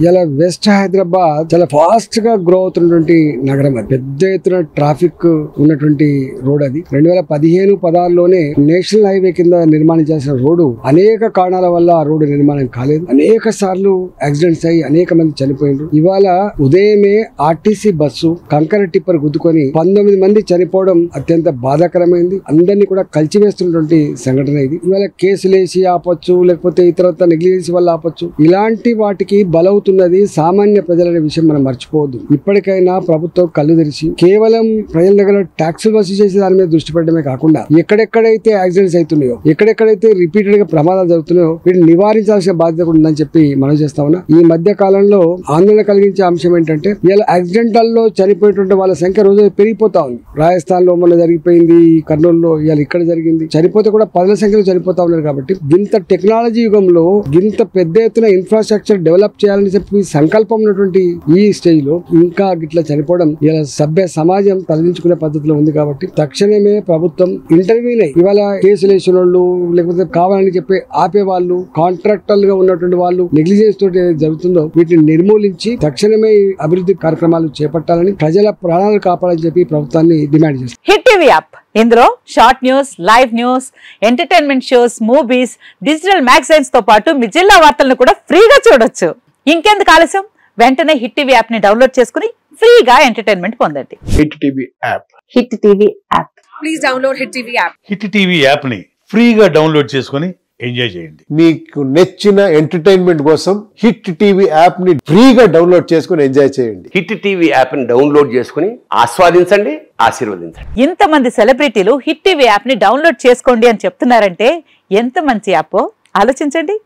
ఇలా వెస్ట్ హైదరాబాద్ చాలా ఫాస్ట్ గా గ్రో అవుతున్నటువంటి నగరం. అది పెద్ద ఎత్తున ట్రాఫిక్ ఉన్నటువంటి రోడ్. అది 2015-16లోనే నేషనల్ హైవే కింద నిర్మాణించాల్సిన రోడ్డు అనేక కారణాల వల్ల ఆ రోడ్డు నిర్మాణం కాలేదు. అనేక సార్లు యాక్సిడెంట్స్ అయ్యి అనేక మంది చనిపోయినారు. ఇవాళ ఉదయమే ఆర్టీసీ బస్సు కంకర టిప్పర్ గుద్దుకొని 19 మంది చనిపోవడం అత్యంత బాధాకరమైంది. అందరినీ కూడా కలిచివేస్తున్నటువంటి సంఘటన ఇది. ఇవాళ కేసులేసి ఆపొచ్చు, లేకపోతే ఇతరత్ర నెగ్లిజెన్స్ వల్ల ఆపొచ్చు. ఇలాంటి వాటికి బలవుతున్నది సామాన్య ప్రజలనే విషయం మనం మర్చిపోవద్దు. ఇప్పటికైనా ప్రభుత్వం కళ్ళు తెరిచి కేవలం ప్రజల దగ్గర ట్యాక్సులు వసూలు చేసే దాని మీద దృష్టి పెట్టడమే కాకుండా ఎక్కడెక్కడైతే యాక్సిడెంట్స్ అవుతున్నాయో, ఎక్కడెక్కడైతే రిపీటెడ్ గా ప్రమాదాలు జరుగుతున్నాయో వీటిని నివారించాల్సిన బాధ్యత కూడా ఉందని చెప్పి మనం చేస్తా ఉన్నా. ఈ మధ్య కాలంలో ఆందోళన కలిగించే అంశం ఏంటంటే ఇలా యాక్సిడెంట్లలో చనిపోయేటువంటి వాళ్ళ సంఖ్య రోజు పెరిగిపోతా ఉంది. రాజస్థాన్ లో మొన్న జరిగిపోయింది, కర్నూలులో ఇవాళ ఇక్కడ జరిగింది. చనిపోతే కూడా 10ల సంఖ్యలో చనిపోతా ఉన్నారు. కాబట్టి ఇంత టెక్నాలజీ యుగంలో ఇంత పెద్ద ఎత్తున ఇన్ఫ్రాస్ట్రక్చర్ డెవలప్ చేయాలని చెప్పి సంకల్పం ఉన్నటువంటి ఈ స్టేజ్ లో ఇంకా గిట్లా చనిపోవడం ఇలా సభ్య సమాజం తలదించుకునే పద్ధతిలో ఉంది. కాబట్టి తక్షణమే ప్రభుత్వం ఇంటర్వ్యూనే ఇవాళ కేసులు వేసిన వాళ్ళు, లేకపోతే కావాలని చెప్పి ఆపే వాళ్ళు, కాంట్రాక్టర్ గా ఉన్నటువంటి వాళ్ళు నెగ్లిజెన్స్ తోటి జరుగుతుందో వీటిని నిర్మూలించి తక్షణమే అభివృద్ధి కార్యక్రమాలు చేపట్టాలని, ప్రజల ప్రాణాలు కాపాడాలని చెప్పి ప్రభుత్వాన్ని డిమాండ్ చేస్తారు. హిట్ టీవీ యాప్ ఇందులో short news, live news, entertainment shows, movies, digital magazines తో పాటు మీ జిల్లా వార్తలను కూడా ఫ్రీగా చూడొచ్చు. ఇంకెందుకు ఆలస్యం, వెంటనే హిట్ టీవీ యాప్ ని డౌన్లోడ్ చేసుకుని ఫ్రీగా ఎంటర్టైన్మెంట్ పొందండి. Hit TV app. Hit TV app. Please download hit TV app. Hit TV app ని ఫ్రీగా డౌన్లోడ్ చేసుకుని ఎంజాయ్ చేయండి. మీకు నచ్చిన ఎంటర్టైన్మెంట్ కోసం హిట్ టీవీ యాప్ ని ఫ్రీగా డౌన్లోడ్ చేసుకుని ఎంజాయ్ చేయండి. హిట్ టీవీ యాప్ ని డౌన్లోడ్ చేసుకుని ఆస్వాదించండి, ఆశీర్వదించండి. ఇంతమంది సెలబ్రిటీలు హిట్ టీవీ యాప్ ని డౌన్లోడ్ చేసుకోండి అని చెప్తున్నారంటే ఎంత మంచి యాప్ ఆలోచించండి.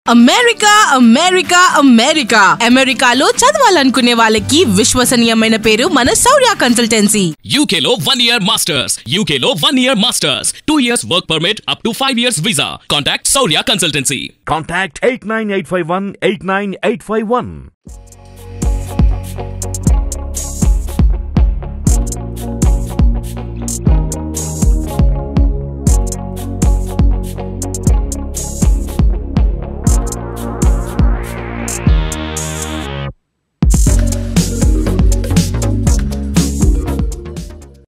అమెరికా అమెరికా అమెరికా అమెరికాలో చదవాలనుకునే వాళ్ళకి విశ్వసనీయమైన పేరు మన శౌర్య కన్సల్టెన్సీ. UK లో 1 year masters, UK లో 1 year masters, 2 years work permit up to 5 years visa. Contact Saurya Consultancy. Contact 89851 89851.